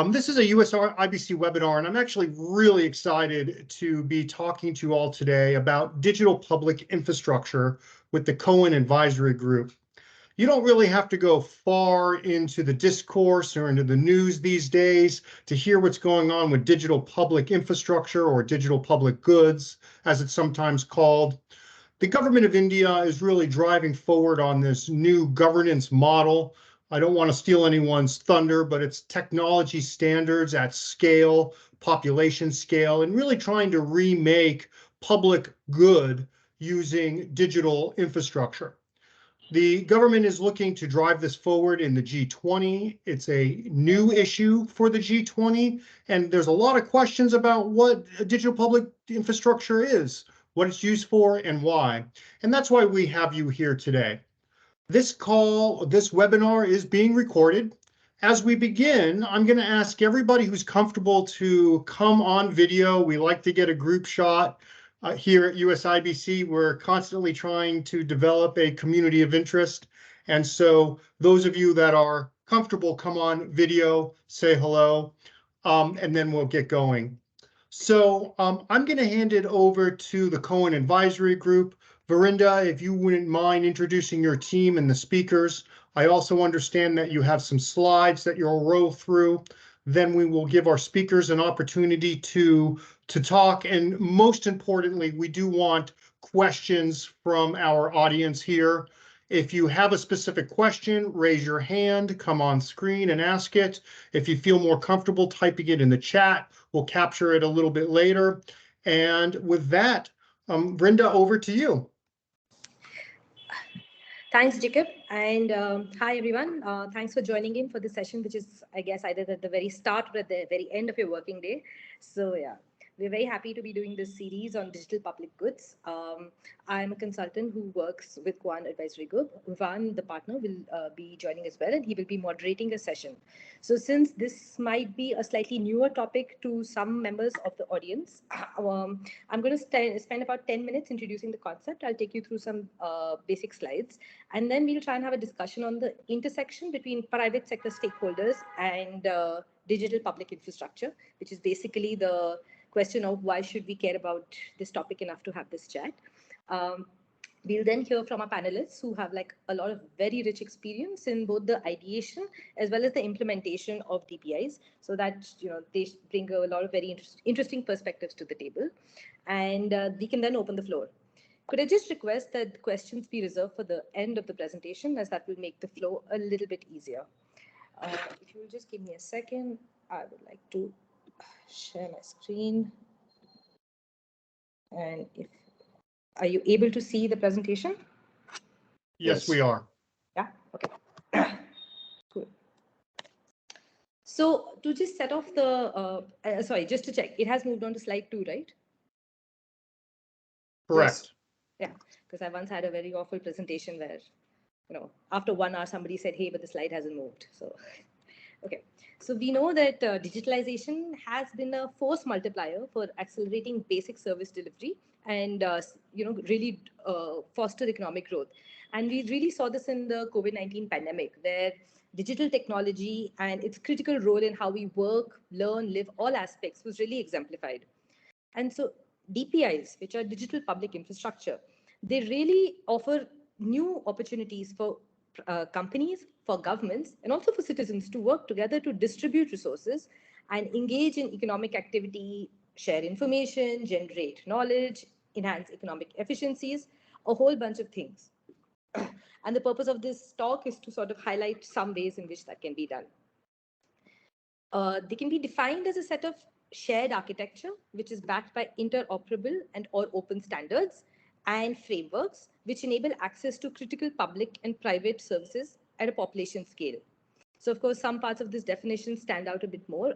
This is a USIBC webinar, and I'm actually really excited to be talking to you all today about digital public infrastructure with the Koan advisory group. You don't really have to go far into the discourse or into the news these days to hear what's going on with digital public infrastructure, or digital public goods, as it's sometimes called. The government of India is really driving forward on this new governance model. I don't want to steal anyone's thunder, but it's technology standards at scale, population scale, and really trying to remake public good using digital infrastructure. The government is looking to drive this forward in the G20. It's a new issue for the G20, and there's a lot of questions about what digital public infrastructure is, what it's used for, and why. And that's why we have you here today. This webinar is being recorded. As we begin, I'm going to ask everybody who's comfortable to come on video. We like to get a group shot. Here at USIBC, we're constantly trying to develop a community of interest. And so those of you that are comfortable, come on video, say hello, and then we'll get going. So I'm going to hand it over to the Koan Advisory Group. Verinda, if you wouldn't mind introducing your team and the speakers. I also understand that you have some slides that you'll roll through. Then we will give our speakers an opportunity to talk. And most importantly, we do want questions from our audience here. If you have a specific question, raise your hand, come on screen and ask it. If you feel more comfortable typing it in the chat, we'll capture it a little bit later. And with that, Verinda, over to you. Thanks, Jacob. And hi, everyone. Thanks for joining in for this session, which is, I guess, either at the very start or at the very end of your working day. So yeah, we're very happy to be doing this series on digital public goods. I'm a consultant who works with Koan Advisory Group. Van, the partner, will be joining as well, and he will be moderating a session. So since this might be a slightly newer topic to some members of the audience, I'm going to spend about 10 minutes introducing the concept. I'll take you through some basic slides, and then we'll try and have a discussion on the intersection between private sector stakeholders and digital public infrastructure, which is basically the question of why should we care about this topic enough to have this chat. We'll then hear from our panelists who have like a lot of very rich experience in both the ideation as well as the implementation of DPIs, so that they bring a lot of very interesting perspectives to the table, and we can then open the floor. Could I just request that questions be reserved for the end of the presentation, as that will make the flow a little bit easier. If you will just give me a second, I would like to share my screen. And are you able to see the presentation? Yes, we are. Yeah, okay. Cool. So to just set off the, sorry, just to check, it has moved on to slide 2, right? Correct. Yes. Yeah, because I once had a very awful presentation where, after 1 hour, somebody said, hey, but the slide hasn't moved. So, okay. So we know that digitalization has been a force multiplier for accelerating basic service delivery and really foster economic growth. And we really saw this in the COVID-19 pandemic, where digital technology and its critical role in how we work, learn, live, all aspects was really exemplified. And so DPIs, which are digital public infrastructure, they really offer new opportunities for companies, for governments, and also for citizens to work together to distribute resources and engage in economic activity, share information, generate knowledge, enhance economic efficiencies, a whole bunch of things. And the purpose of this talk is to sort of highlight some ways in which that can be done. They can be defined as a set of shared architecture, which is backed by interoperable and or open standards and frameworks, which enable access to critical public and private services at a population scale. So, of course, some parts of this definition stand out a bit more,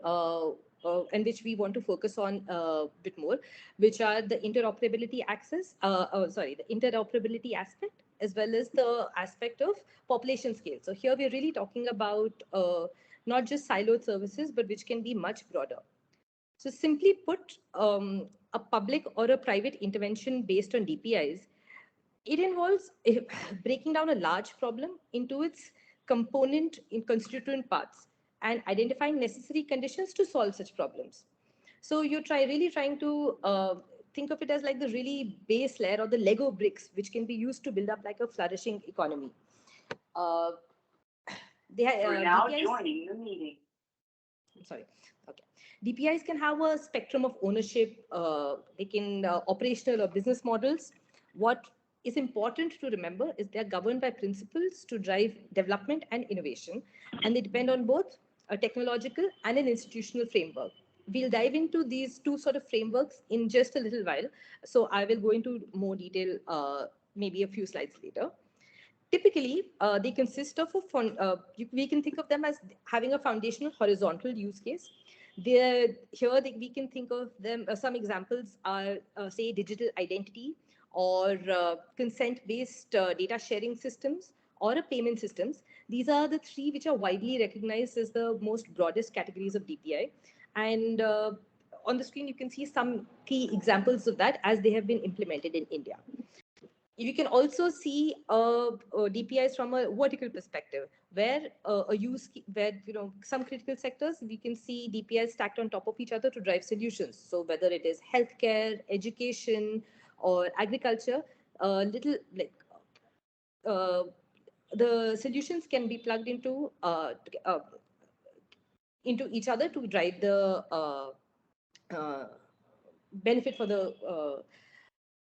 and which we want to focus on a bit more, which are the interoperability the interoperability aspect, as well as the aspect of population scale. So here we're really talking about not just siloed services, but which can be much broader. So simply put, a public or a private intervention based on DPIs, it involves breaking down a large problem into its constituent parts, and identifying necessary conditions to solve such problems. So you're really trying to think of it as like the really base layer or the Lego bricks, which can be used to build up like a flourishing economy. Uh, We're now DPIs, joining the meeting. sorry. Okay. DPIs can have a spectrum of ownership. They can operational or business models. What is important to remember is they're governed by principles to drive development and innovation, and they depend on both a technological and an institutional framework. We'll dive into these two sort of frameworks in just a little while. So I will go into more detail maybe a few slides later. Typically, they consist of we can think of them as having a foundational horizontal use case. We can think of them, some examples are, say, digital identity or consent-based data sharing systems or a payment systems. These are the three which are widely recognized as the most broadest categories of DPI. And on the screen, you can see some key examples of that as they have been implemented in India. You can also see DPIs from a vertical perspective, where some critical sectors we can see DPIs stacked on top of each other to drive solutions. So whether it is healthcare, education, or agriculture, the solutions can be plugged into each other to drive the benefit for the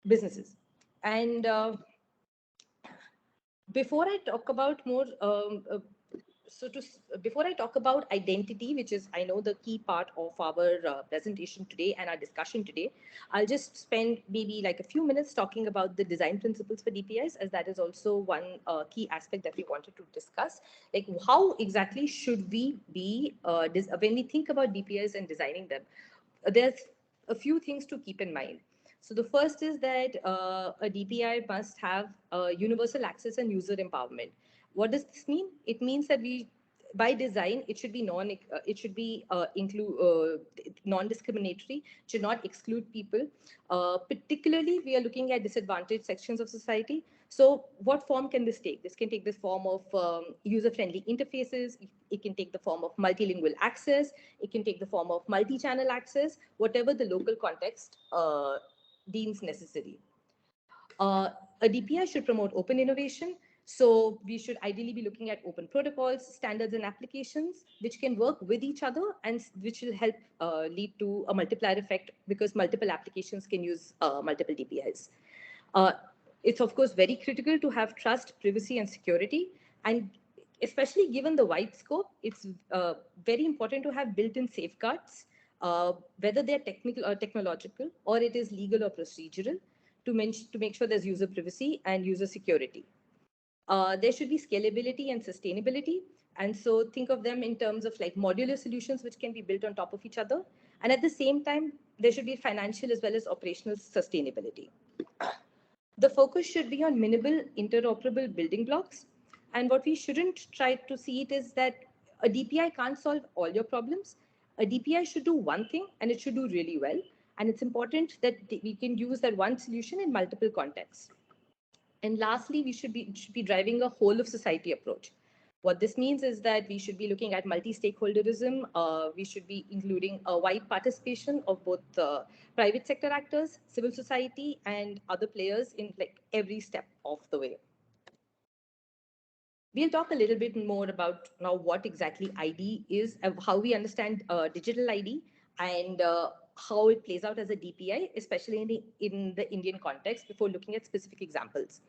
businesses. And before I talk about before I talk about identity, which is, I know, the key part of our presentation today and our discussion today, I'll just spend maybe like a few minutes talking about the design principles for DPIs, as that is also one key aspect that we wanted to discuss. Like, how exactly should we be, when we think about DPIs and designing them, there's a few things to keep in mind. So the first is that a DPI must have universal access and user empowerment. What does this mean? It means that by design, it should be non-discriminatory, should not exclude people. Particularly, we are looking at disadvantaged sections of society. So what form can this take? This can take the form of user-friendly interfaces. It can take the form of multilingual access. It can take the form of multi-channel access, whatever the local context deems necessary. A DPI should promote open innovation. So we should ideally be looking at open protocols, standards, and applications which can work with each other and which will help lead to a multiplier effect, because multiple applications can use multiple DPIs. It's of course very critical to have trust, privacy, and security. And especially given the wide scope, it's very important to have built-in safeguards, whether they're technical or technological, or it is legal or procedural, to make sure there's user privacy and user security. There should be scalability and sustainability. And so think of them in terms of like modular solutions which can be built on top of each other. And at the same time, there should be financial as well as operational sustainability. The focus should be on minimal interoperable building blocks. And what we shouldn't try to see it is that a DPI can't solve all your problems. A DPI should do one thing and it should do really well. And it's important that we can use that one solution in multiple contexts. And lastly, we should be driving a whole of society approach. What this means is that we should be looking at multi-stakeholderism. We should be including a wide participation of both private sector actors, civil society, and other players in like every step of the way. We'll talk a little bit more about now what exactly ID is, how we understand digital ID, and how it plays out as a DPI, especially in the Indian context, before looking at specific examples.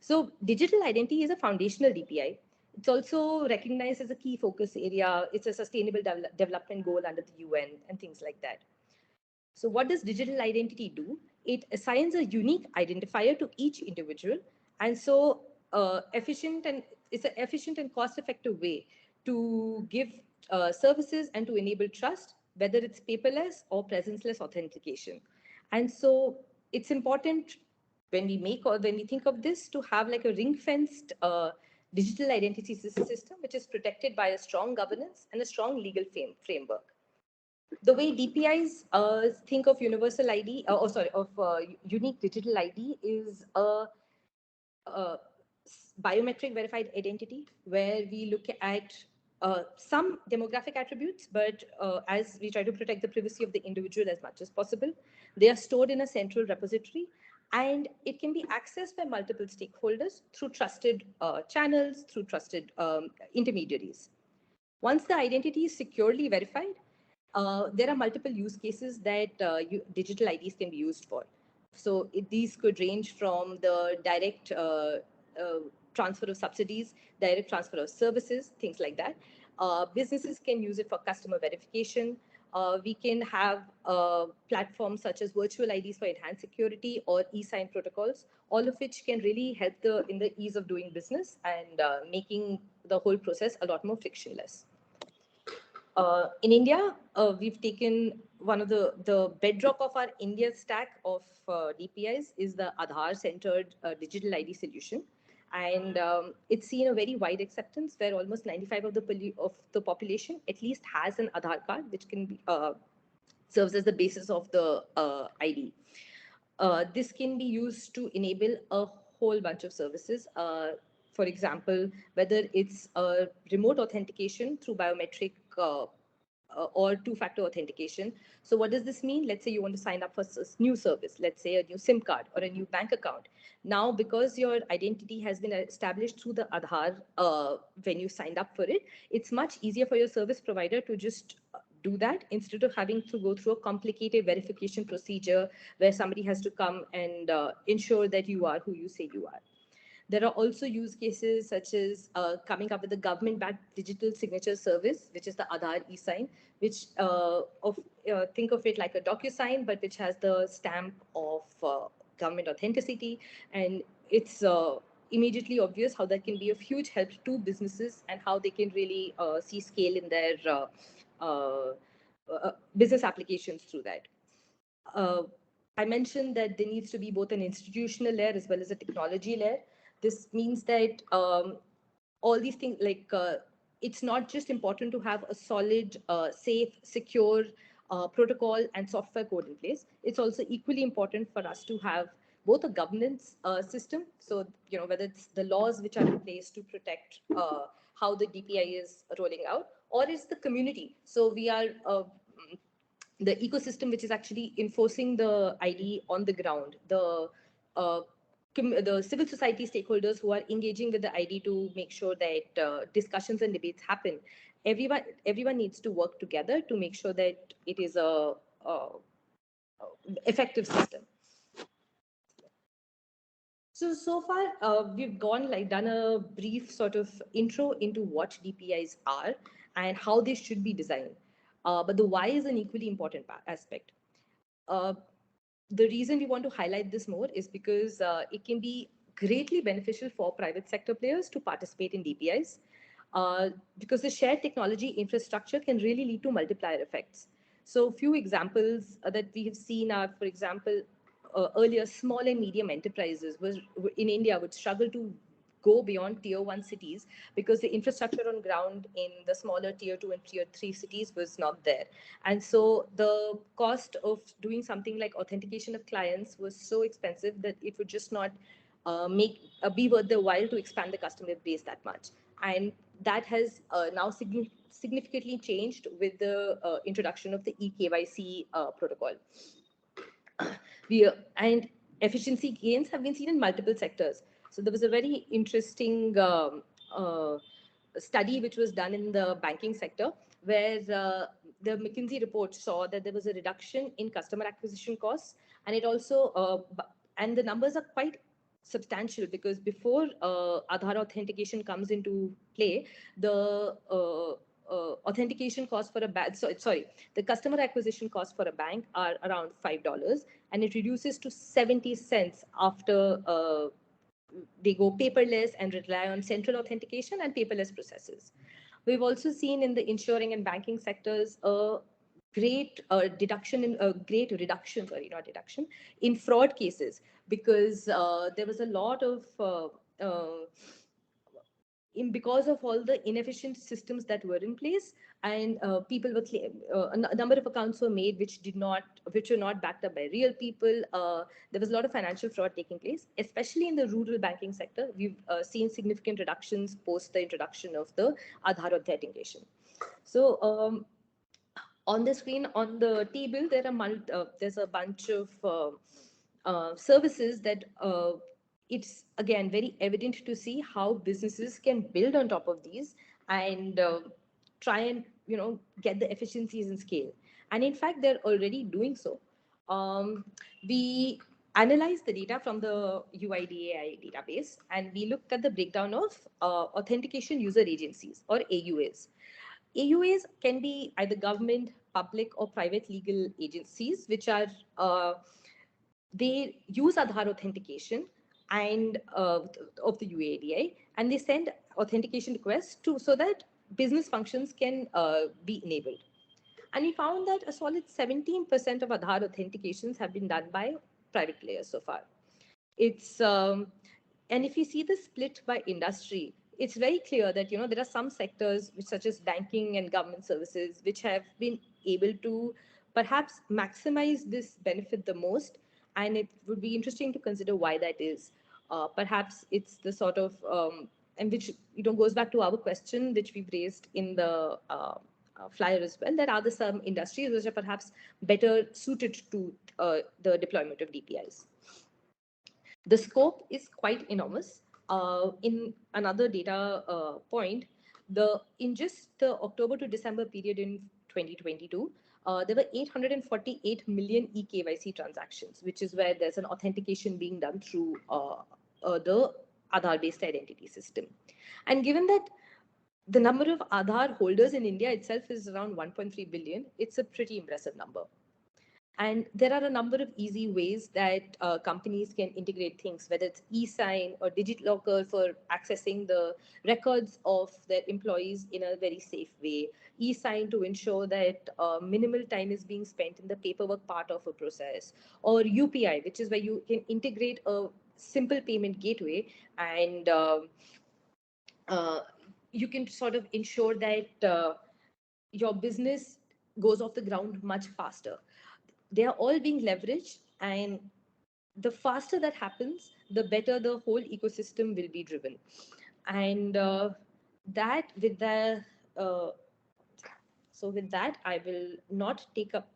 So digital identity is a foundational DPI. It's also recognized as a key focus area. It's a sustainable development goal under the UN and things like that. So what does digital identity do? It assigns a unique identifier to each individual. And so it's an efficient and cost-effective way to give services and to enable trust, whether it's paperless or presence-less authentication. And so it's important when we think of this to have like a ring-fenced digital identity system, which is protected by a strong governance and a strong legal framework. The way DPIs think of universal ID, unique digital ID is a biometric verified identity, where we look at some demographic attributes, but as we try to protect the privacy of the individual as much as possible, they are stored in a central repository, and it can be accessed by multiple stakeholders through trusted channels, through trusted intermediaries. Once the identity is securely verified, there are multiple use cases that digital IDs can be used for. So these could range from the direct transfer of subsidies, direct transfer of services, things like that. Businesses can use it for customer verification. We can have platforms such as virtual IDs for enhanced security or e-sign protocols, all of which can really help in the ease of doing business and making the whole process a lot more frictionless. In India, we've taken one of the bedrock of our India stack of DPIs is the Aadhaar-centered digital ID solution. And it's seen a very wide acceptance where almost 95% of the population at least has an Aadhaar card, which can be, serves as the basis of the ID. This can be used to enable a whole bunch of services. For example, whether it's a remote authentication through biometric or two-factor authentication. So what does this mean? Let's say you want to sign up for a new service, let's say a new SIM card or a new bank account. Now, because your identity has been established through the Aadhaar when you signed up for it, it's much easier for your service provider to just do that instead of having to go through a complicated verification procedure where somebody has to come and ensure that you are who you say you are. There are also use cases such as coming up with a government-backed digital signature service, which is the Aadhaar e-sign, which think of it like a DocuSign, but which has the stamp of government authenticity. And it's immediately obvious how that can be of huge help to businesses and how they can really see scale in their business applications through that. I mentioned that there needs to be both an institutional layer as well as a technology layer. This means that all these things, like it's not just important to have a solid, safe, secure protocol and software code in place. It's also equally important for us to have both a governance system. So, whether it's the laws which are in place to protect how the DPI is rolling out, or it's the community. So we are the ecosystem which is actually enforcing the ID on the ground, the civil society stakeholders who are engaging with the ID to make sure that discussions and debates happen. Everyone needs to work together to make sure that it is a effective system. So far, we've done a brief sort of intro into what DPIs are and how they should be designed. But the why is an equally important aspect. The reason we want to highlight this more is because it can be greatly beneficial for private sector players to participate in DPIs because the shared technology infrastructure can really lead to multiplier effects. So few examples that we have seen are, for example, earlier small and medium enterprises in India would struggle to go beyond tier 1 cities because the infrastructure on ground in the smaller tier 2 and tier 3 cities was not there. And so the cost of doing something like authentication of clients was so expensive that it would just not be worth the while to expand the customer base that much. And that has now significantly changed with the introduction of the eKYC protocol. And efficiency gains have been seen in multiple sectors. So there was a very interesting study which was done in the banking sector where the McKinsey report saw that there was a reduction in customer acquisition costs, and it also and the numbers are quite substantial because before Aadhaar authentication comes into play, the authentication cost for a bank, the customer acquisition cost for a bank are around $5, and it reduces to 70 cents after they go paperless and rely on central authentication and paperless processes. We've also seen in the insuring and banking sectors a great reduction in fraud cases because there was a lot of because of all the inefficient systems that were in place, and people were a number of accounts were made which were not backed up by real people. There was a lot of financial fraud taking place, especially in the rural banking sector. We've seen significant reductions post the introduction of the Aadhaar authentication. So on the screen, on the table, there's a bunch of services that it's again very evident to see how businesses can build on top of these and try and get the efficiencies in scale. And in fact, they're already doing so. We analyzed the data from the UIDAI database, and we looked at the breakdown of authentication user agencies, or AUAs. AUAs can be either government, public, or private legal agencies, which are they use Aadhaar authentication and of the UADI, and they send authentication requests so that business functions can be enabled. And we found that a solid 17% of Aadhaar authentications have been done by private players so far. It's and if you see the split by industry, it's very clear that there are some sectors such as banking and government services which have been able to perhaps maximize this benefit the most, and it would be interesting to consider why that is. Perhaps it's the sort of and which goes back to our question which we've raised in the flyer as well, that are there some industries which are perhaps better suited to the deployment of DPIs. The scope is quite enormous. In another data point, in just the October to December period in 2022, there were 848 million eKYC transactions, which is where there's an authentication being done through the Aadhaar-based identity system. And given that the number of Aadhaar holders in India itself is around 1.3 billion, it's a pretty impressive number. And there are a number of easy ways that companies can integrate things, whether it's e-sign or DigiLocker for accessing the records of their employees in a very safe way, e-sign to ensure that minimal time is being spent in the paperwork part of a process, or UPI, which is where you can integrate a simple payment gateway and you can sort of ensure that your business goes off the ground much faster. They are all being leveraged, and the faster that happens, the better the whole ecosystem will be driven. And so with that, I will not take up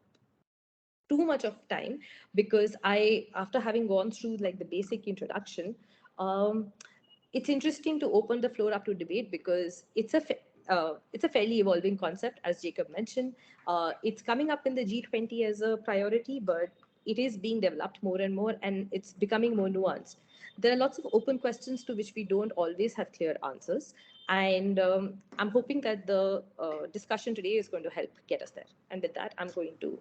too much of time, because after having gone through like the basic introduction, it's interesting to open the floor up to debate, because it's a fairly evolving concept, as Jacob mentioned. It's coming up in the G20 as a priority, but it is being developed more and more, and it's becoming more nuanced. There are lots of open questions to which we don't always have clear answers. And I'm hoping that the discussion today is going to help get us there. And with that, I'm going to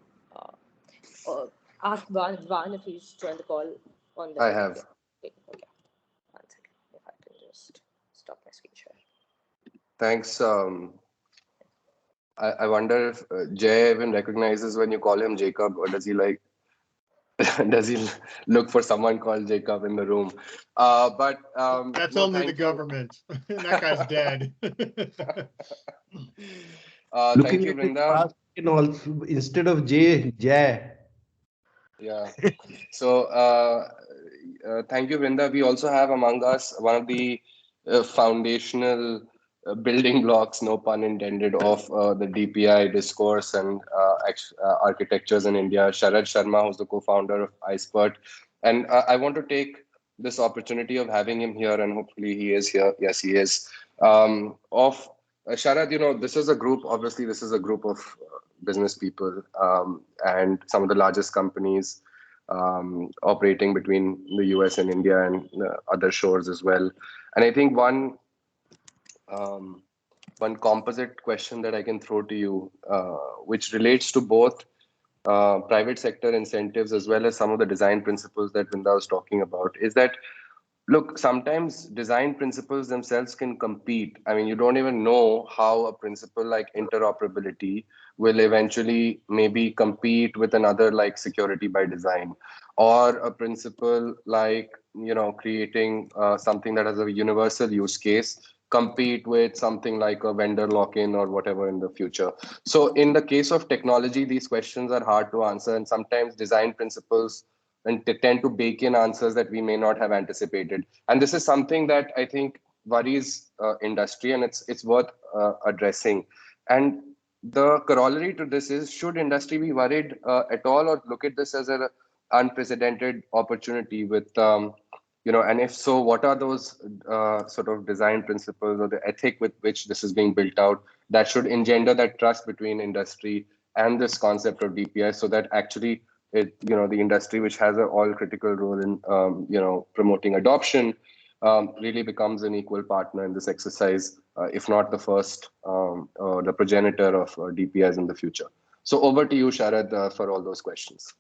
ask Van if he's joined the call on the. I have. Okay. One second. If I can just stop my screen share. Thanks. I wonder if Jay even recognizes when you call him Jacob, or does he does he look for someone called Jacob in the room? But that's only the government. That guy's dead. Thank you, Vrinda. Instead of Jay. Yeah. So thank you, Vrinda. We also have among us one of the foundational building blocks, no pun intended, of the DPI discourse and architectures in India, Sharad Sharma, who's the co-founder of iSpert. And I want to take this opportunity of having him here, and hopefully he is here. Yes, he is. Sharad, this is a group, obviously this is a group of business people and some of the largest companies operating between the US and India and other shores as well. And I think one composite question that I can throw to you, which relates to both private sector incentives as well as some of the design principles that Vrinda was talking about, is that, look, sometimes design principles themselves can compete. I mean, you don't even know how a principle like interoperability will eventually maybe compete with another like security by design, or a principle like, creating something that has a universal use case compete with something like a vendor lock-in or whatever in the future. So in the case of technology, these questions are hard to answer, and sometimes design principles and tend to bake in answers that we may not have anticipated. And this is something that I think worries industry, and it's worth addressing. And the corollary to this is, should industry be worried at all, or look at this as an unprecedented opportunity with and if so, what are those sort of design principles or the ethic with which this is being built out that should engender that trust between industry and this concept of DPI, so that actually the industry, which has an all critical role in promoting adoption, really becomes an equal partner in this exercise, if not the first, the progenitor of DPIs in the future. So over to you, Sharad, for all those questions.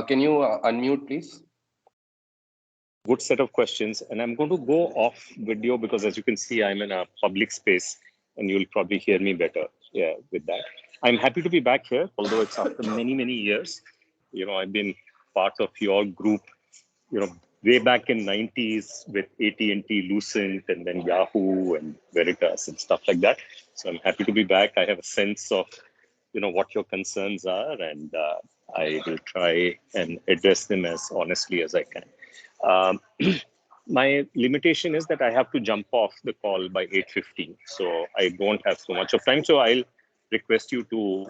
Can you unmute, please? Good set of questions. And I'm going to go off video because, as you can see, I'm in a public space and you'll probably hear me better with that. I'm happy to be back here, although it's after many, many years. I've been part of your group, way back in 90s with AT&T, Lucent, and then Yahoo and Veritas and stuff like that. So I'm happy to be back. I have a sense of, what your concerns are, and I will try and address them as honestly as I can. My limitation is that I have to jump off the call by 8:15, so I don't have so much of time. So I'll request you to,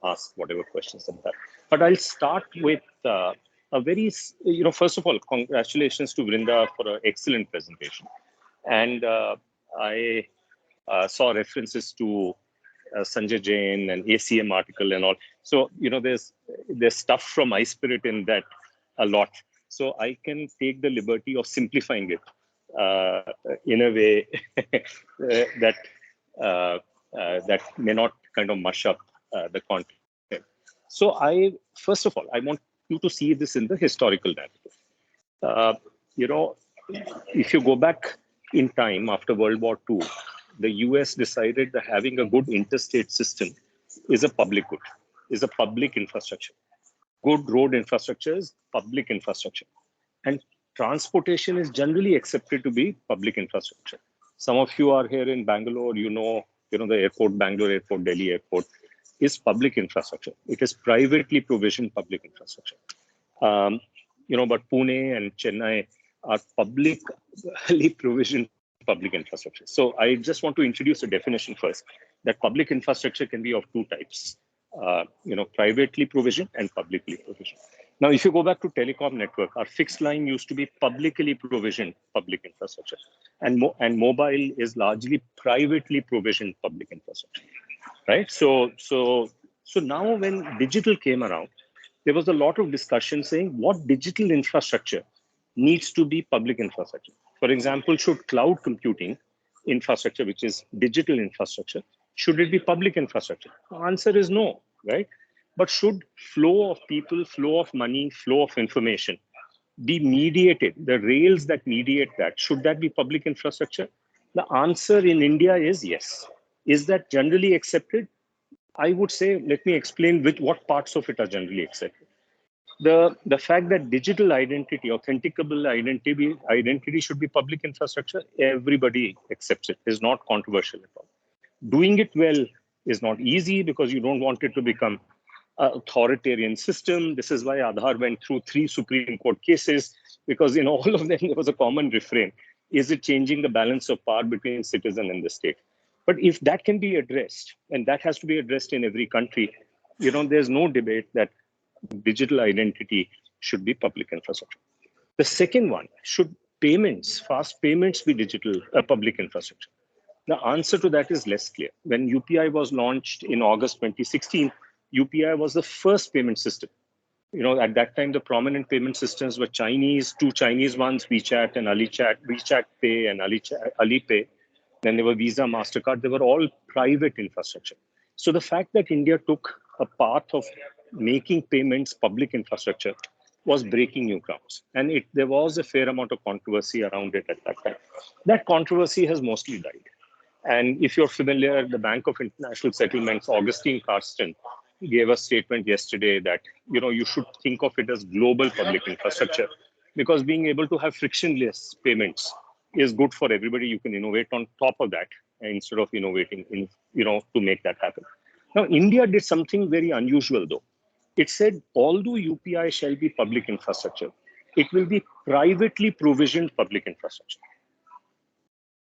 ask whatever questions like that. But I'll start with a very, first of all, congratulations to Vrinda for an excellent presentation. And I saw references to Sanjay Jain and ACM article and all. So, there's stuff from iSpirit in that a lot. So I can take the liberty of simplifying it in a way that may not kind of mush up the content. So first of all, I want you to see this in the historical narrative. If you go back in time after World War II, the US decided that having a good interstate system is a public good, is a public infrastructure. Good road infrastructure is public infrastructure. And transportation is generally accepted to be public infrastructure. Some of you are here in Bangalore, the airport, Bangalore Airport, Delhi Airport is public infrastructure. It is privately provisioned public infrastructure. But Pune and Chennai are publicly provisioned public infrastructure. So I just want to introduce a definition first, that public infrastructure can be of two types, privately provisioned and publicly provisioned. Now, if you go back to telecom network, our fixed line used to be publicly provisioned public infrastructure, and mobile is largely privately provisioned public infrastructure, right? So now when digital came around, there was a lot of discussion saying what digital infrastructure needs to be public infrastructure. For example, should cloud computing infrastructure, which is digital infrastructure, should it be public infrastructure? The answer is no, right? But should flow of people, flow of money, flow of information be mediated? The rails that mediate that, should that be public infrastructure? The answer in India is yes. Is that generally accepted? I would say, let me explain what parts of it are generally accepted. The fact that digital identity, authenticable identity should be public infrastructure, everybody accepts it. It's not controversial at all. Doing it well is not easy because you don't want it to become an authoritarian system. This is why Aadhaar went through 3 Supreme Court cases, because in all of them there was a common refrain. Is it changing the balance of power between citizen and the state? But if that can be addressed, and that has to be addressed in every country, there's no debate that digital identity should be public infrastructure. The second one, should fast payments be public infrastructure? The answer to that is less clear. When UPI was launched in August 2016, UPI was the first payment system. At that time, the prominent payment systems were two Chinese ones, WeChat and WeChat Pay and Alipay. Then there were Visa, MasterCard. They were all private infrastructure. So the fact that India took a path of making payments public infrastructure was breaking new grounds. And there was a fair amount of controversy around it at that time. That controversy has mostly died. And if you're familiar, the Bank of International Settlements, Augustine Carsten, gave a statement yesterday that you should think of it as global public infrastructure. because being able to have frictionless payments is good for everybody. You can innovate on top of that instead of innovating in, to make that happen. Now, India did something very unusual though. It said, although UPI shall be public infrastructure, it will be privately provisioned public infrastructure.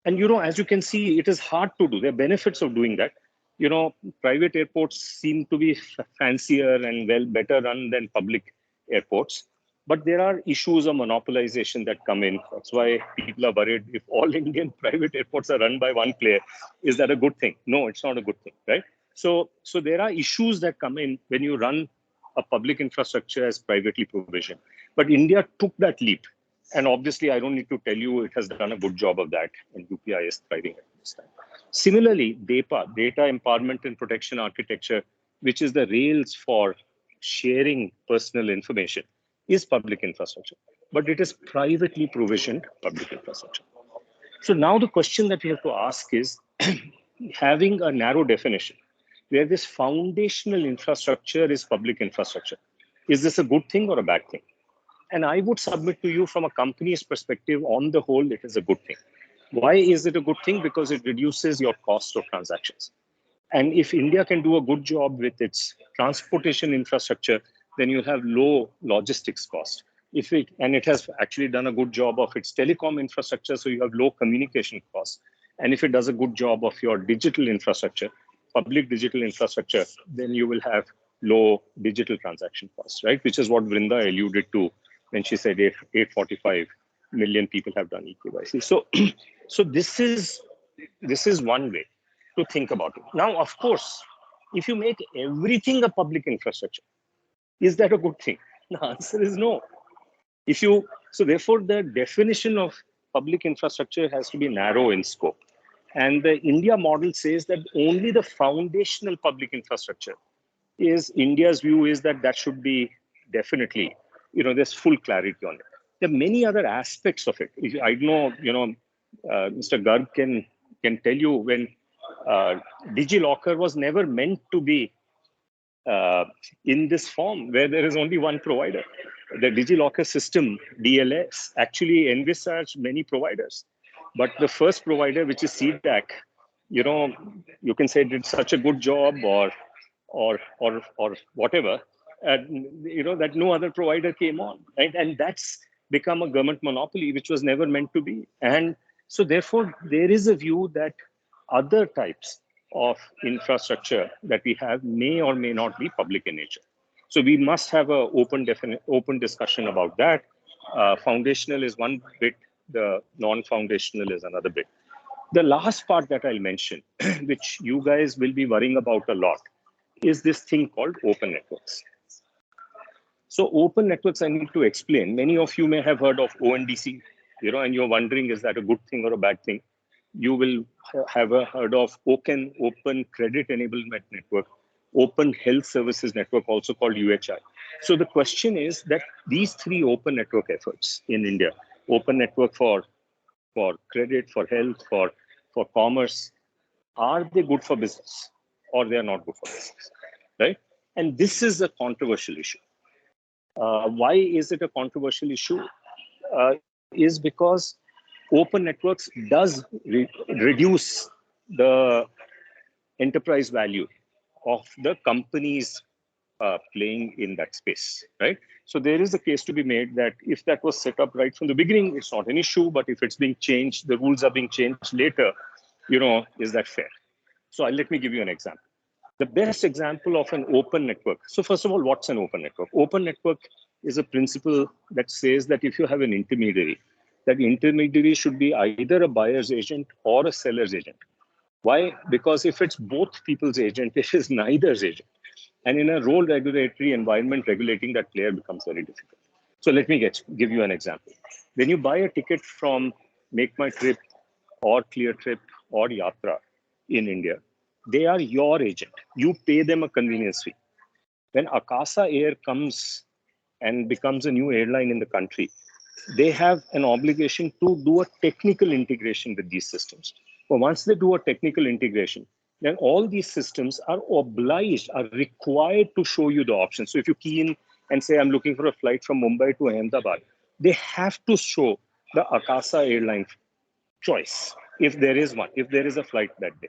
And, as you can see, it is hard to do. There are benefits of doing that. Private airports seem to be fancier and better run than public airports. But there are issues of monopolization that come in. That's why people are worried if all Indian private airports are run by one player, is that a good thing? No, it's not a good thing, right? So there are issues that come in when you run a public infrastructure as privately provisioned. But India took that leap. And obviously, I don't need to tell you, it has done a good job of that, and UPI is thriving at this time. Similarly, DEPA, Data Empowerment and Protection Architecture, which is the rails for sharing personal information, is public infrastructure, but it is privately provisioned public infrastructure. So now the question that we have to ask is, having a narrow definition, where this foundational infrastructure is public infrastructure, is this a good thing or a bad thing? And I would submit to you from a company's perspective, on the whole, it is a good thing. Why is it a good thing? Because it reduces your cost of transactions. And if India can do a good job with its transportation infrastructure, then you have low logistics cost. And it has actually done a good job of its telecom infrastructure, so you have low communication costs. And if it does a good job of your digital infrastructure, public digital infrastructure, then you will have low digital transaction costs, right? Which is what Vrinda alluded to when she said 845 million people have done eKYC. So this is one way to think about it. Now, of course, if you make everything a public infrastructure, is that a good thing? The answer is no. So therefore, the definition of public infrastructure has to be narrow in scope. And the India model says that only the foundational public infrastructure is India's view is that should be definitely, there's full clarity on it. There are many other aspects of it. I know, Mr. Garg can tell you when DigiLocker was never meant to be in this form where there is only one provider. The DigiLocker system, DLS, actually envisaged many providers. But the first provider, which is CDAC, you can say did such a good job or whatever, that no other provider came on, right? And that's become a government monopoly, which was never meant to be. And so therefore, there is a view that other types of infrastructure that we have may or may not be public in nature. So we must have an open discussion about that. Foundational is one bit, the non-foundational is another bit. The last part that I'll mention, which you guys will be worrying about a lot, is this thing called open networks. So open networks, I need to explain. Many of you may have heard of ONDC, and you're wondering, is that a good thing or a bad thing? You will have heard of OCEN, Open Credit Enablement Network, Open Health Services Network, also called UHI. So the question is that these three open network efforts in India, open network for credit, for health, for commerce, are they good for business or they are not good for business, right? And this is a controversial issue. Why is it a controversial issue? Is because open networks does reduce the enterprise value of the companies playing in that space, right? So there is a case to be made that if that was set up right from the beginning, it's not an issue, but if it's being changed, the rules are being changed later, is that fair? So let me give you an example. The best example of an open network. So first of all, what's an open network? Open network is a principle that says that if you have an intermediary, that intermediary should be either a buyer's agent or a seller's agent. Why? Because if it's both people's agent, it is neither's agent. And in a role regulatory environment, regulating that player becomes very difficult. So let me give you an example. When you buy a ticket from Make My Trip or Clear Trip or Yatra in India, they are your agent. You pay them a convenience fee. When Akasa Air comes and becomes a new airline in the country, they have an obligation to do a technical integration with these systems. But once they do a technical integration, then all these systems are required to show you the options. So if you key in and say, I'm looking for a flight from Mumbai to Ahmedabad, they have to show the Akasa airline choice, if there is one, if there is a flight that day.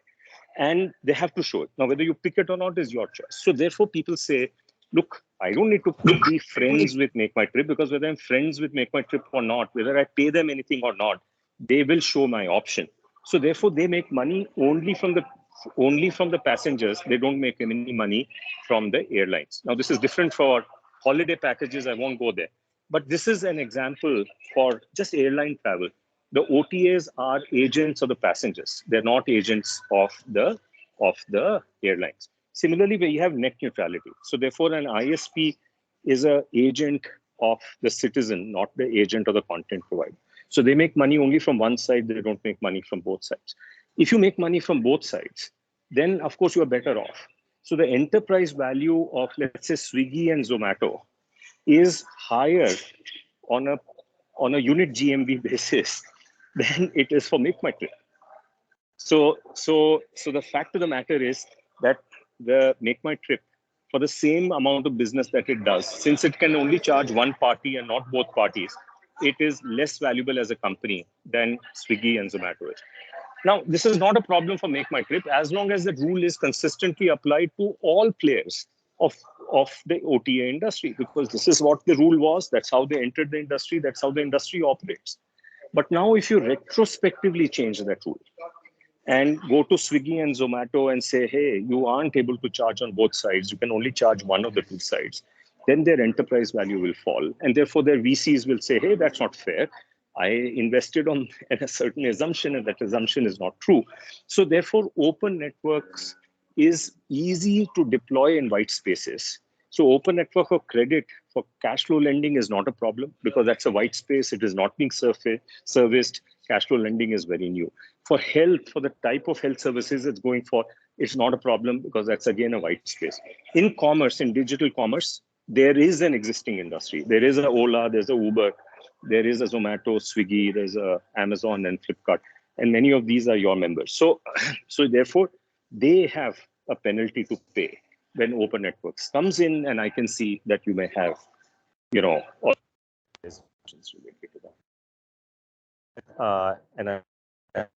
And they have to show it. Now, whether you pick it or not is your choice. So therefore, people say, look, I don't need to be friends with Make My Trip, because whether I'm friends with Make My Trip or not, whether I pay them anything or not, they will show my option. So therefore, they make money only from the passengers. They don't make any money from the airlines. Now, this is different for holiday packages. I won't go there. But this is an example for just airline travel. The OTAs are agents of the passengers. They're not agents of the airlines. Similarly, we have net neutrality. So therefore, an ISP is an agent of the citizen, not the agent of the content provider. So they make money only from one side. They don't make money from both sides. If you make money from both sides, then of course you are better off. So the enterprise value of, let's say, Swiggy and Zomato is higher on a unit GMV basis than it is for Make My Trip. So the fact of the matter is that the Make My Trip, for the same amount of business that it does, since it can only charge one party and not both parties, it is less valuable as a company than Swiggy and Zomato is. Now, this is not a problem for Make My Trip as long as the rule is consistently applied to all players of the OTA industry, because this is what the rule was. That's how they entered the industry. That's how the industry operates. But now if you retrospectively change that rule and go to Swiggy and Zomato and say, hey, you aren't able to charge on both sides, you can only charge one of the two sides, then their enterprise value will fall. And therefore their VCs will say, hey, that's not fair. I invested on a certain assumption and that assumption is not true. So therefore open networks is easy to deploy in white spaces. So open network of credit for cash flow lending is not a problem because that's a white space. It is not being serviced. Cash flow lending is very new. For health, for the type of health services it's going for, it's not a problem because that's again a white space. In commerce, in digital commerce, there is an existing industry. There is a Ola, there's a Uber, there is a Zomato, Swiggy, there's a Amazon and Flipkart, and many of these are your members. So therefore, they have a penalty to pay when open networks comes in, and I can see that you may have, all these questions related to that. And I'll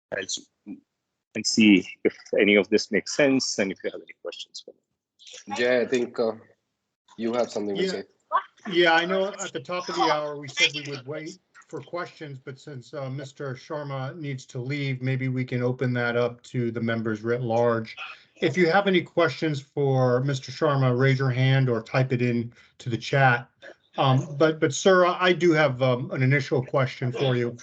see if any of this makes sense and if you have any questions for me. Jay, I think you have something to say. Yeah, I know at the top of the hour, we said we would wait for questions, but since Mr. Sharma needs to leave, maybe we can open that up to the members writ large. If you have any questions for Mr. Sharma, raise your hand or type it in to the chat. But sir, I do have an initial question for you.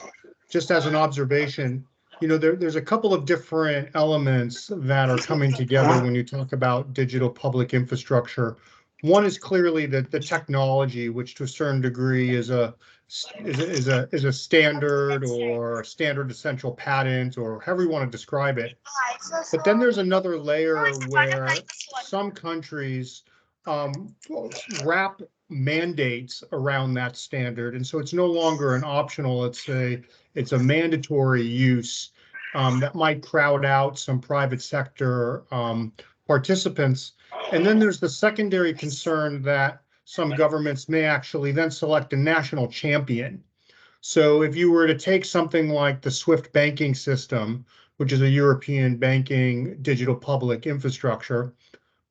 Just as an observation, there's a couple of different elements that are coming together when you talk about digital public infrastructure. One is clearly that the technology, which to a certain degree is a standard or standard essential patent or however you want to describe it. But then there's another layer where some countries wrap mandates around that standard, and so it's no longer an optional. It's a mandatory use that might crowd out some private sector participants. And then there's the secondary concern that some governments may actually then select a national champion. So if you were to take something like the SWIFT banking system, which is a European banking digital public infrastructure,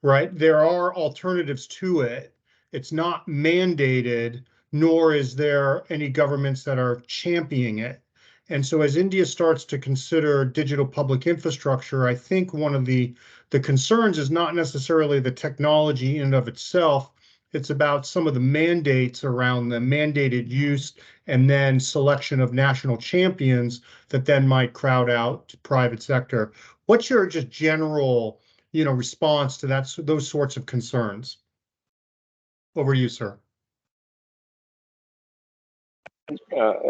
right? There are alternatives to it. It's not mandated, nor is there any governments that are championing it. And so as India starts to consider digital public infrastructure, I think one of the concerns is not necessarily the technology in and of itself. It's about some of the mandates around the mandated use and then selection of national champions that then might crowd out private sector. What's your just general, response to those sorts of concerns? Over to you, sir.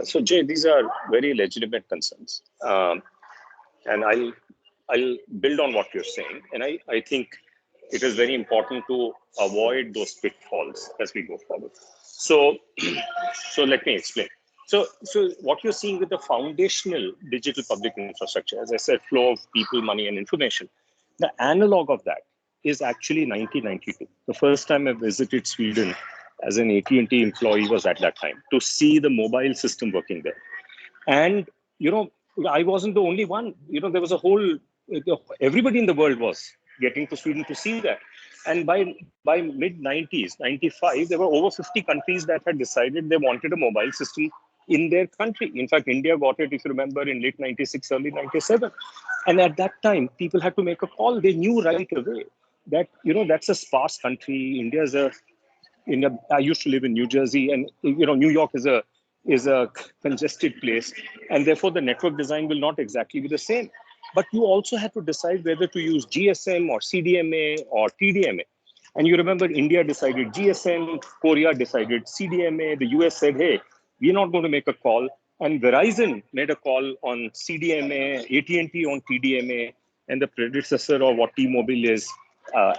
So Jay, these are very legitimate concerns, and I'll build on what you're saying, and I think it is very important to avoid those pitfalls as we go forward. So let me explain. So what you're seeing with the foundational digital public infrastructure, as I said, flow of people, money, and information, the analog of that is actually 1992. The first time I visited Sweden as an AT&T employee was at that time, to see the mobile system working there. And, I wasn't the only one. There was a whole, everybody in the world was getting to Sweden to see that. And by mid-90s, 95, there were over 50 countries that had decided they wanted a mobile system in their country. In fact, India got it, if you remember, in late 96, early 97. And at that time, people had to make a call. They knew right away that, that's a sparse country. I used to live in New Jersey, and New York is a congested place, and therefore the network design will not exactly be the same. But you also have to decide whether to use GSM or CDMA or TDMA. And you remember India decided GSM, Korea decided CDMA, the US said, hey, we're not going to make a call. And Verizon made a call on CDMA, AT&T on TDMA, and the predecessor of what T-Mobile is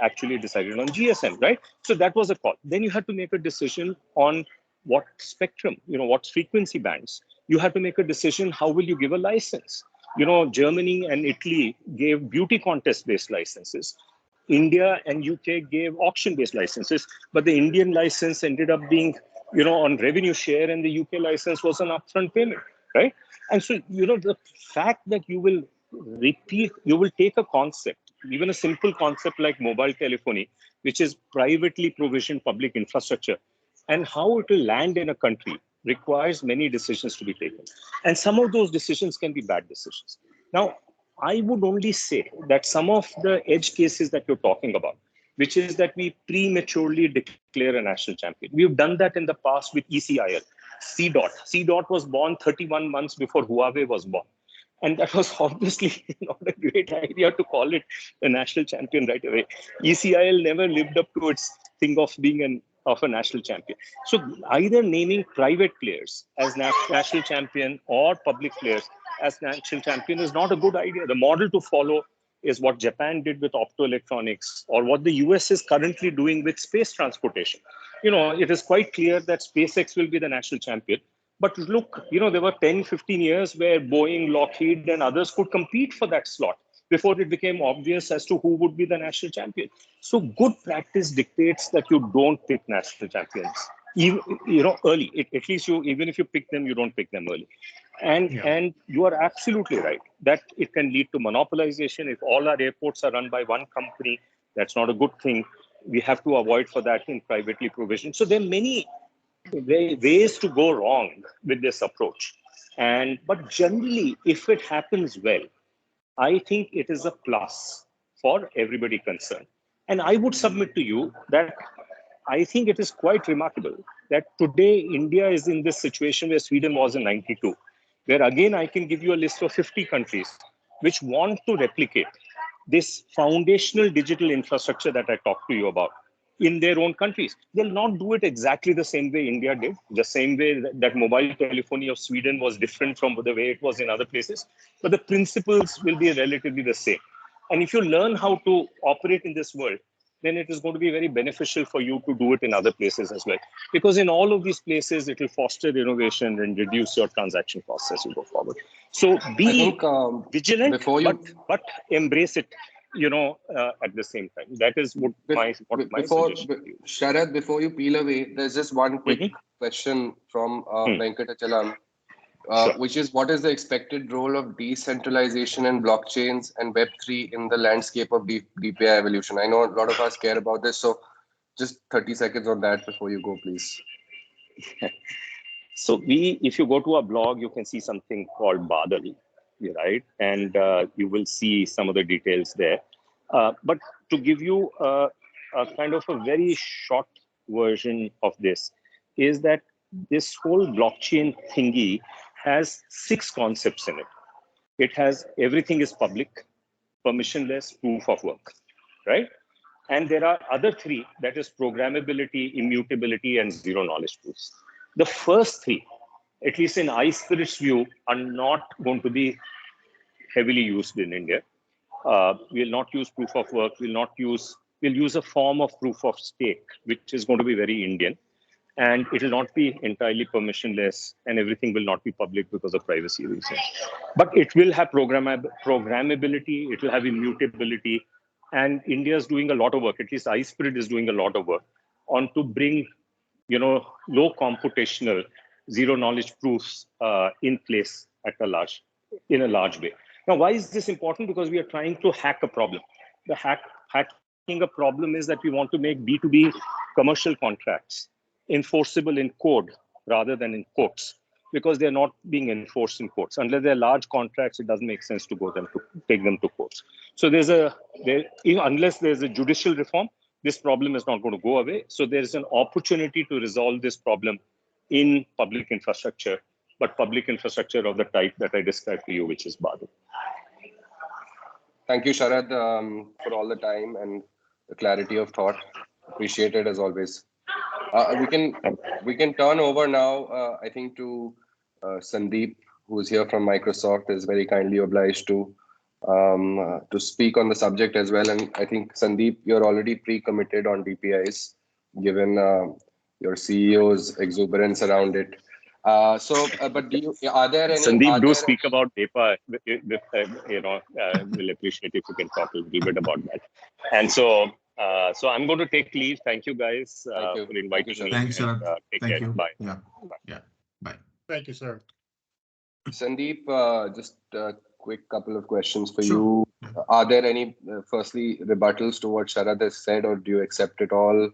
actually decided on GSM, right? So that was a call. Then you had to make a decision on what spectrum, what frequency bands. You had to make a decision, how will you give a license? Germany and Italy gave beauty contest-based licenses. India and UK gave auction-based licenses, but the Indian license ended up being, on revenue share, and the UK license was an upfront payment, right? And so, the fact that you will take a concept, even a simple concept like mobile telephony, which is privately provisioned public infrastructure, and how it will land in a country requires many decisions to be taken. And some of those decisions can be bad decisions. Now, I would only say that some of the edge cases that you're talking about, which is that we prematurely declare a national champion. We've done that in the past with ECIL, C-Dot. C-Dot was born 31 months before Huawei was born. And that was obviously not a great idea to call it a national champion right away. ECIL never lived up to its thing of being a national champion. So either naming private players as national champion or public players as national champion is not a good idea. The model to follow is what Japan did with optoelectronics, or what the US is currently doing with space transportation. It is quite clear that SpaceX will be the national champion. But look, there were 10, 15 years where Boeing, Lockheed, and others could compete for that slot before it became obvious as to who would be the national champion. So good practice dictates that you don't pick national champions, early. At least even if you pick them, you don't pick them early. And you are absolutely right that it can lead to monopolization. If all our airports are run by one company, that's not a good thing. We have to avoid for that in privately provisioned. So there are many ways to go wrong with this approach. But generally, if it happens well, I think it is a plus for everybody concerned. And I would submit to you that I think it is quite remarkable that today India is in this situation where Sweden was in 92, where again I can give you a list of 50 countries which want to replicate this foundational digital infrastructure that I talked to you about in their own countries. They'll not do it exactly the same way India did, the same way that mobile telephony of Sweden was different from the way it was in other places, but the principles will be relatively the same. And if you learn how to operate in this world, then it is going to be very beneficial for you to do it in other places as well. Because in all of these places, it will foster innovation and reduce your transaction costs as you go forward. So be vigilant, but embrace it, at the same time. That is what my suggestion. Sharad, before you peel away, there's just one quick question from Venkatachalam. Sure. Which is, what is the expected role of decentralization and blockchains and Web3 in the landscape of DPI evolution? I know a lot of us care about this, so just 30 seconds on that before you go, please. So if you go to our blog, you can see something called Badal, right? And you will see some of the details there. But to give you a kind of a very short version of this, is that this whole blockchain thingy has 6 concepts in it. It has everything is public, permissionless, proof of work, right? And there are other 3, that is programmability, immutability, and zero knowledge proofs. The first 3, at least in iSpirit's view, are not going to be heavily used in India. We'll not use proof of work. We'll use a form of proof of stake, which is going to be very Indian. And it will not be entirely permissionless, and everything will not be public because of privacy reasons. But it will have programmability, it will have immutability, and India is doing a lot of work, at least iSpirit is doing a lot of work, on to bring low computational zero knowledge proofs in place in a large way. Now, why is this important? Because we are trying to hack a problem. The hacking a problem is that we want to make B2B commercial contracts enforceable in code rather than in courts, because they're not being enforced in courts. Unless they're large contracts, it doesn't make sense to take them to courts. So unless there's a judicial reform, this problem is not going to go away. So there's an opportunity to resolve this problem in public infrastructure, but public infrastructure of the type that I described to you, which is Badu. Thank you, Sharad, for all the time and the clarity of thought. Appreciated as always. We can turn over now, I think, to Sandeep, who is here from Microsoft, is very kindly obliged to speak on the subject as well. And I think, Sandeep, you're already pre-committed on DPIs, given your CEO's exuberance around it. But are there any? Sandeep, speak about DEPA. We'll appreciate if you can talk a little bit about that. And so I'm going to take leave. Thank you, guys, for inviting me. Thanks, sir. Take Thank care. you. Bye. Yeah. Bye. Thank you, sir. Sandeep, just a quick couple of questions for you. Are there any, firstly, rebuttals to what Sharad has said, or do you accept it all?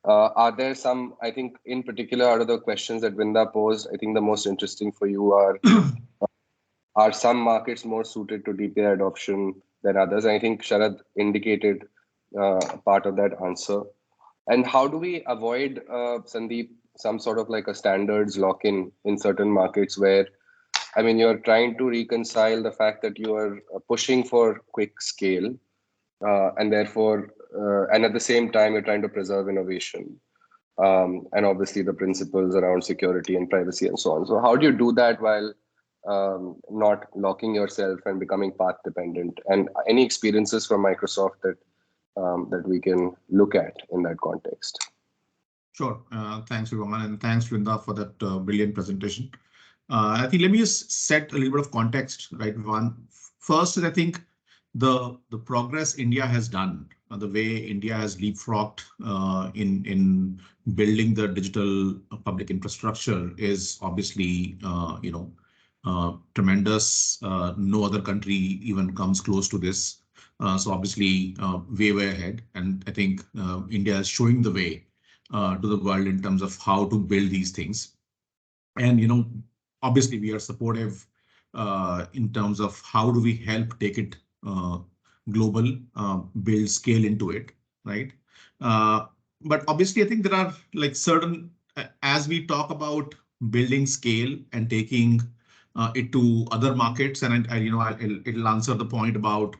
Are there some, I think, in particular, out of the questions that Vinda posed, I think the most interesting for you are some markets more suited to DPI adoption than others? I think Sharad indicated part of that answer. And how do we avoid, Sandeep, some sort of like a standards lock-in in certain markets where, I mean, you're trying to reconcile the fact that you are pushing for quick scale, and therefore, and at the same time, you're trying to preserve innovation, and obviously the principles around security and privacy and so on. So how do you do that while not locking yourself and becoming path dependent? And any experiences from Microsoft that we can look at in that context? Sure. Thanks, Vivan, and thanks, Vrinda, for that brilliant presentation. I think let me just set a little bit of context, right, Vivan. First is, I think, the progress India has done, the way India has leapfrogged in building the digital public infrastructure is obviously, tremendous. No other country even comes close to this. So obviously, way ahead. And I think India is showing the way to the world in terms of how to build these things. And, obviously, we are supportive in terms of how do we help take it global, build scale into it, right? But obviously, I think there are like certain, as we talk about building scale and taking it to other markets, and it'll answer the point about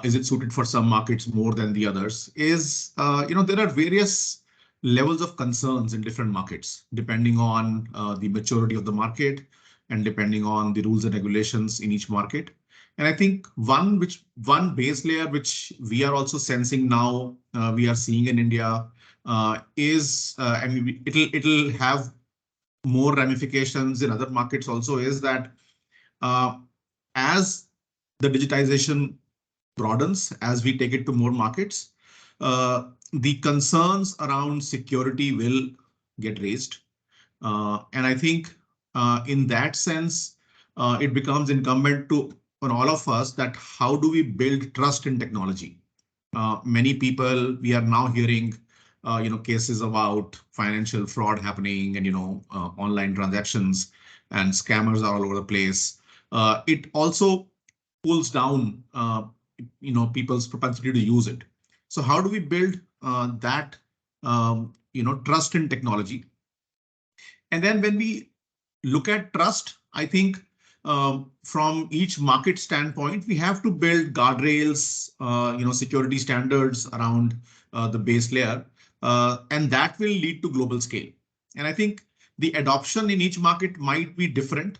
is it suited for some markets more than the others, is, there are various levels of concerns in different markets, depending on the maturity of the market and depending on the rules and regulations in each market. And I think one base layer, which we are also sensing now, we are seeing in India is, it'll have more ramifications in other markets also, is that as the digitization broadens, as we take it to more markets, the concerns around security will get raised. And I think in that sense, it becomes incumbent on all of us that how do we build trust in technology? Many people, we are now hearing, cases about financial fraud happening and, online transactions, and scammers are all over the place. It also pulls down, people's propensity to use it. So how do we build that, trust in technology? And then when we look at trust, I think from each market standpoint, we have to build guardrails, security standards around the base layer, and that will lead to global scale. And I think the adoption in each market might be different.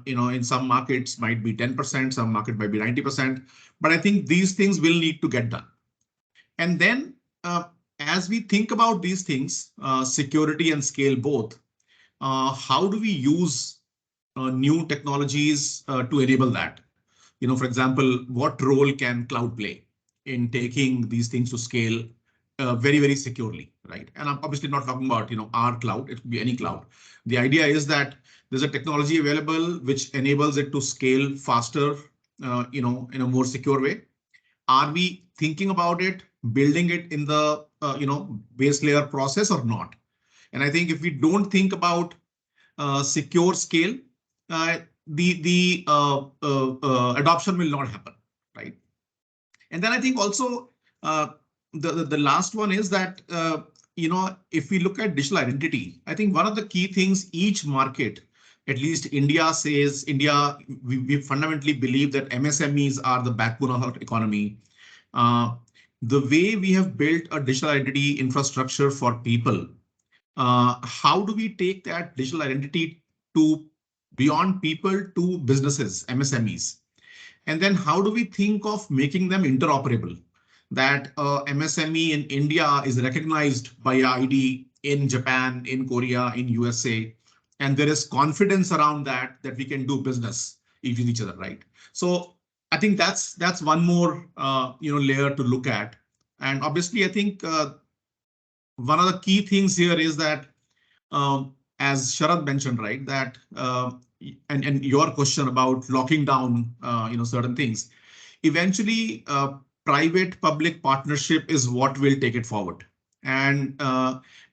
In some markets might be 10%, some market might be 90%, but I think these things will need to get done. And then as we think about these things, security and scale both, how do we use new technologies to enable that? For example, what role can cloud play in taking these things to scale very, very securely, right? And I'm obviously not talking about, our cloud, it could be any cloud. The idea is that there's a technology available which enables it to scale faster, in a more secure way. Are we thinking about it, building it in the, base layer process or not? And I think if we don't think about secure scale, the adoption will not happen, right? And then I think also the last one is that, if we look at digital identity, I think one of the key things each market, at least India says, we fundamentally believe that MSMEs are the backbone of our economy. The way we have built a digital identity infrastructure for people, how do we take that digital identity to beyond people to businesses, MSMEs? And then how do we think of making them interoperable? That MSME in India is recognized by ID in Japan, in Korea, in USA, and there is confidence around that we can do business with each other, right? So I think that's one more layer to look at. And obviously, I think one of the key things here is that, as Sharad mentioned, right, that and your question about locking down, certain things, eventually, private-public partnership is what will take it forward. And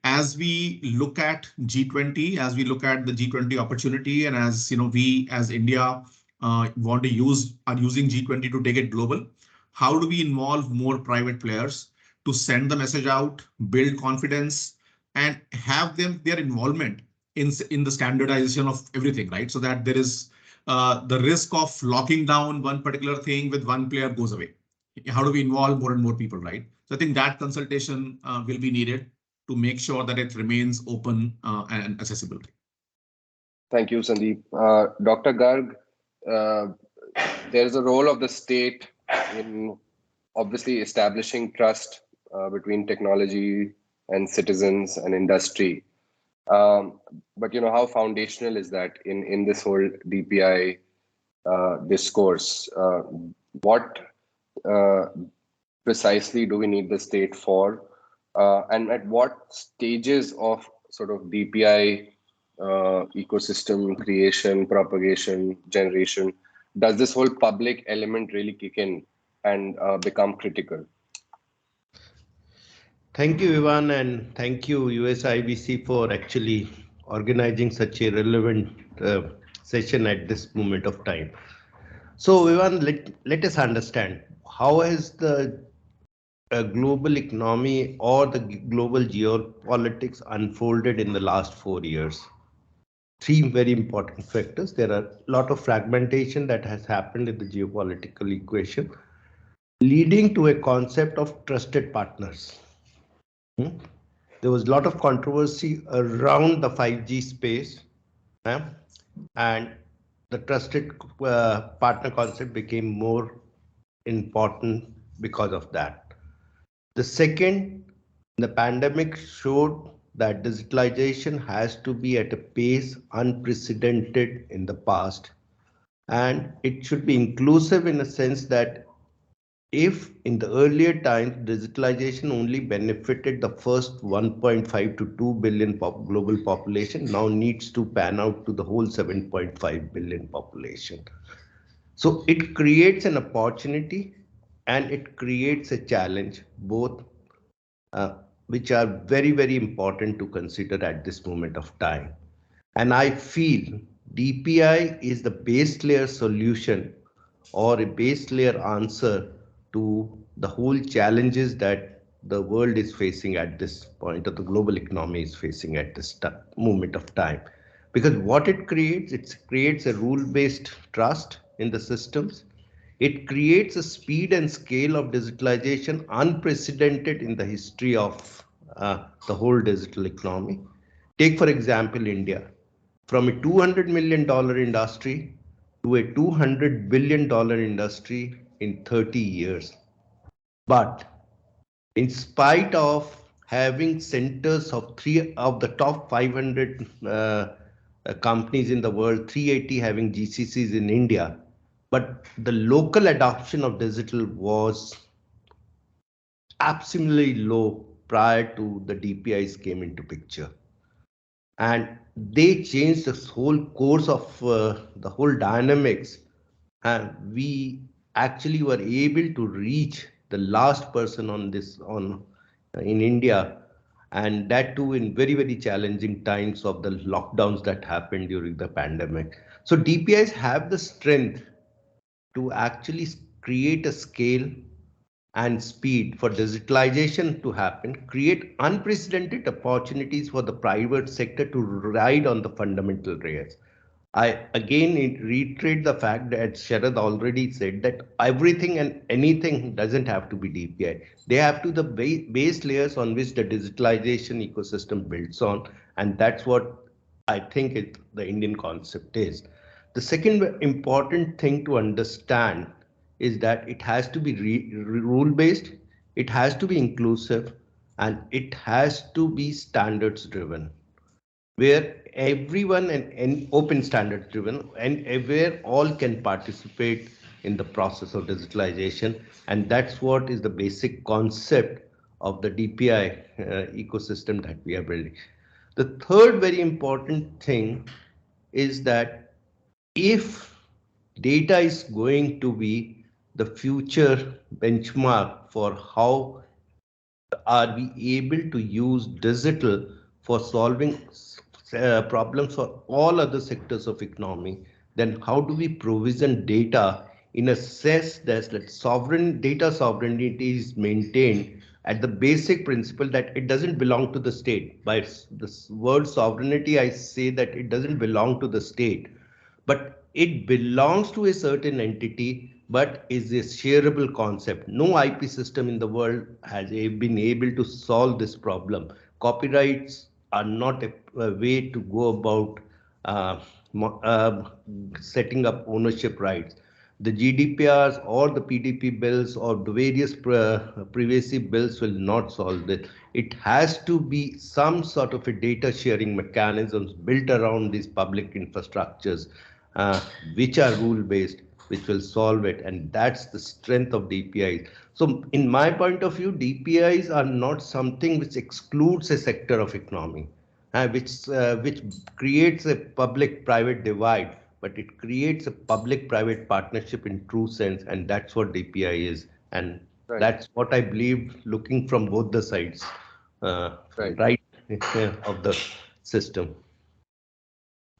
as we look at G20, as we look at the G20 opportunity, and as we as India are using G20 to take it global, how do we involve more private players to send the message out, build confidence, and have their involvement in the standardization of everything, right? So that there is the risk of locking down one particular thing with one player goes away. How do we involve more and more people, right? So I think that consultation will be needed to make sure that it remains open and accessible. Thank you, Sandeep. Dr. Garg, there's a role of the state in obviously establishing trust between technology and citizens and industry. But how foundational is that in this whole DPI discourse? What precisely do we need the state for? And at what stages of sort of DPI ecosystem creation, propagation, generation, does this whole public element really kick in and become critical? Thank you, Ivan, and thank you, USIBC, for actually organizing such a relevant session at this moment of time. So, Ivan, let us understand how has the global economy or the global geopolitics unfolded in the last 4 years. Three very important factors. There are a lot of fragmentation that has happened in the geopolitical equation, leading to a concept of trusted partners. There was a lot of controversy around the 5G space, and the trusted partner concept became more important because of that. The second, the pandemic showed that digitalization has to be at a pace unprecedented in the past, and it should be inclusive in a sense that if in the earlier times digitalization only benefited the first 1.5 to 2 billion global population, now needs to pan out to the whole 7.5 billion population. So it creates an opportunity and it creates a challenge, both which are very, very important to consider at this moment of time. And I feel DPI is the base layer solution or a base layer answer to the whole challenges that the world is facing at this point, or the global economy is facing at this moment of time. Because what it creates a rule-based trust in the systems. It creates a speed and scale of digitalization unprecedented in the history of the whole digital economy. Take, for example, India. From a $200 million industry to a $200 billion industry in 30 years. But in spite of having centers of three of the top 500 companies in the world, 380 having GCCs in India, but the local adoption of digital was absolutely low prior to the DPIs came into picture. And they changed the whole course of the whole dynamics. And we actually were able to reach the last person on this in India, and that too in very, very challenging times of the lockdowns that happened during the pandemic. So DPIs have the strength to actually create a scale and speed for digitalization to happen, create unprecedented opportunities for the private sector to ride on the fundamental rails. I again reiterate the fact that Sharad already said that everything and anything doesn't have to be DPI. They have to the base layers on which the digitalization ecosystem builds on, and that's what I think the Indian concept is. The second important thing to understand is that it has to be rule based, it has to be inclusive, and it has to be standards driven, where everyone and open standards driven and where all can participate in the process of digitalization. And that's what is the basic concept of the DPI ecosystem that we are building. The third very important thing is that if data is going to be the future benchmark for how are we able to use digital for solving problems for all other sectors of economy, then how do we provision data in a sense that sovereign data sovereignty is maintained at the basic principle that it doesn't belong to the state. By this word sovereignty, I say that it doesn't belong to the state, but it belongs to a certain entity, but is a shareable concept. No IP system in the world has been able to solve this problem. Copyrights are not a way to go about uh, setting up ownership rights. The GDPRs or the PDP bills or the various privacy bills will not solve this. It has to be some sort of a data sharing mechanisms built around these public infrastructures, uh, which are rule based, which will solve it. And that's the strength of DPIs. So in my point of view, DPIs are not something which excludes a sector of economy, which creates a public-private divide, but it creates a public-private partnership in true sense, and that's what DPI is, and Right. that's what I believe, looking from both the sides, Right. of the system.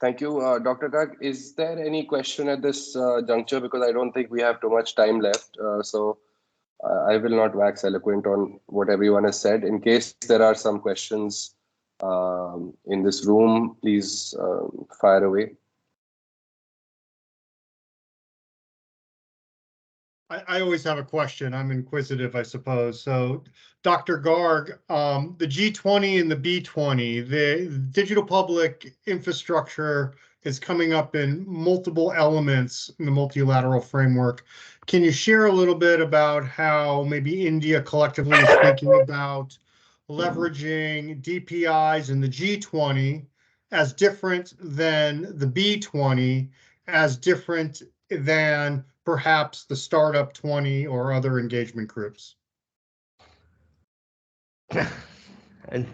Thank you, Dr. Tag. Is there any question at this juncture? Because I don't think we have too much time left. So I will not wax eloquent on what everyone has said. In case there are some questions in this room, please fire away. I always have a question. I'm inquisitive, I suppose. So, Dr. Garg, the G20 and the B20, the digital public infrastructure is coming up in multiple elements in the multilateral framework. Can you share a little bit about how maybe India collectively is thinking about leveraging DPIs in the G20 as different than the B20, as different than perhaps the Startup 20 or other engagement groups? And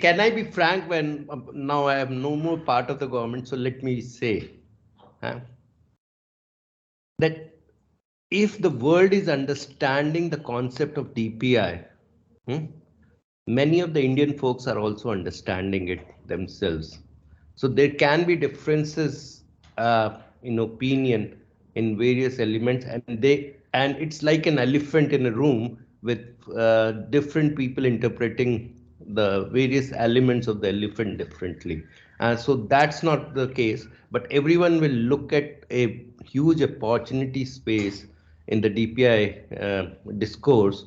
can I be frank when now I am no more part of the government? So let me say that if the world is understanding the concept of DPI, many of the Indian folks are also understanding it themselves. So there can be differences in opinion in various elements, and it's like an elephant in a room with different people interpreting the various elements of the elephant differently. So that's not the case, but everyone will look at a huge opportunity space in the DPI discourse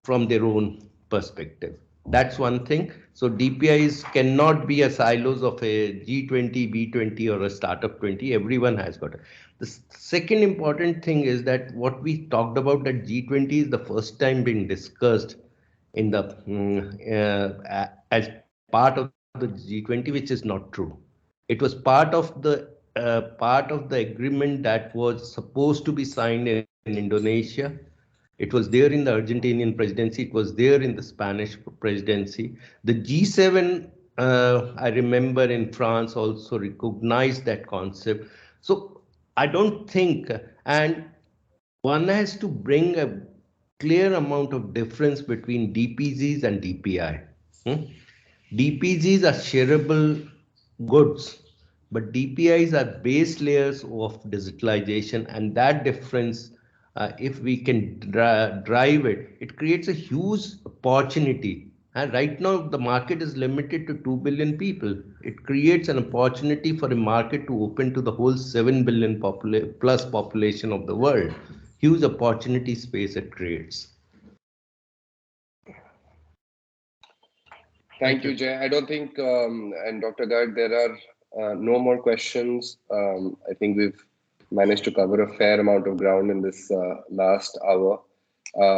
from their own perspective. That's one thing. So DPIs cannot be a silos of a G20, B20 or a startup 20. Everyone has got it. The second important thing is that what we talked about, that G20 is the first time being discussed in the as part of the G20, which is not true. It was part of the agreement that was supposed to be signed in Indonesia, It was there in the Argentinian presidency. It was there in the Spanish presidency. The G7, I remember in France also recognized that concept. So I don't think, and one has to bring a clear amount of difference between DPGs and DPI. DPGs are shareable goods, but DPIs are base layers of digitalization, and that difference, if we can drive it, it creates a huge opportunity. And right now, the market is limited to 2 billion people. It creates an opportunity for a market to open to the whole 7 billion plus population of the world. Huge opportunity space it creates. Thank you, Jay. I don't think, and Dr. Garg, there are no more questions. I think we've managed to cover a fair amount of ground in this last hour.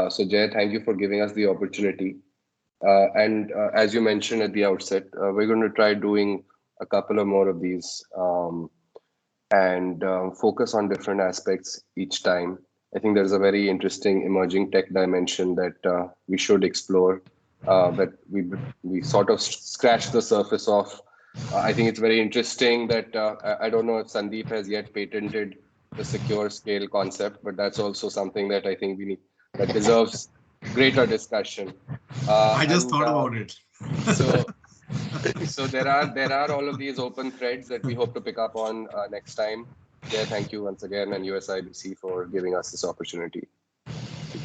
So Jay, thank you for giving us the opportunity. And as you mentioned at the outset, we're going to try doing a couple of more of these and focus on different aspects each time. I think there's a very interesting emerging tech dimension that we should explore. That we sort of scratched the surface of. I think it's very interesting that I don't know if Sandeep has yet patented the secure scale concept, but that's also something that I think we need, that deserves greater discussion. I just thought about it. So there are all of these open threads that we hope to pick up on next time. Yeah, thank you once again, and USIBC for giving us this opportunity.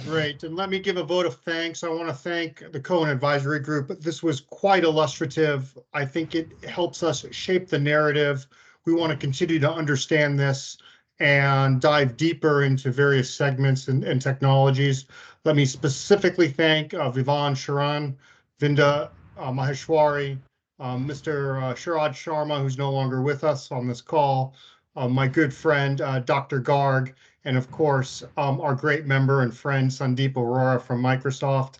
Great. And let me give a vote of thanks. I want to thank the Koan Advisory Group. This was quite illustrative. I think it helps us shape the narrative. We want to continue to understand this and dive deeper into various segments and technologies. Let me specifically thank Vivan Sharan, Vinda Maheshwari, Mr. Sharad Sharma, who's no longer with us on this call, my good friend, Dr. Garg, and of course, our great member and friend, Sandeep Arora from Microsoft.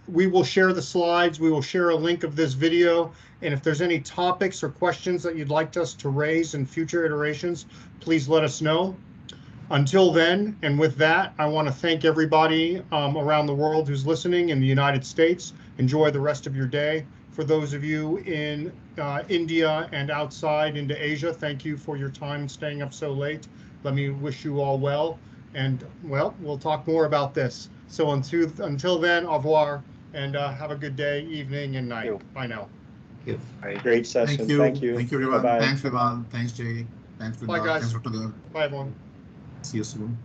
We will share the slides. We will share a link of this video. And if there's any topics or questions that you'd like us to raise in future iterations, please let us know. Until then, and with that, I want to thank everybody around the world who's listening in the United States. Enjoy the rest of your day. For those of you in India and outside into Asia, thank you for your time and staying up so late. Let me wish you all well, and well, we'll talk more about this. So until then, au revoir, and have a good day, evening, and night. Bye now. Great session. Thank you. Thank you. Thank you, everyone. Bye-bye. Thanks, Vivan. Thanks, Jay. Thanks, Vinda. Bye, guys. Thanks, Dr. Garg. Bye, everyone. See you soon.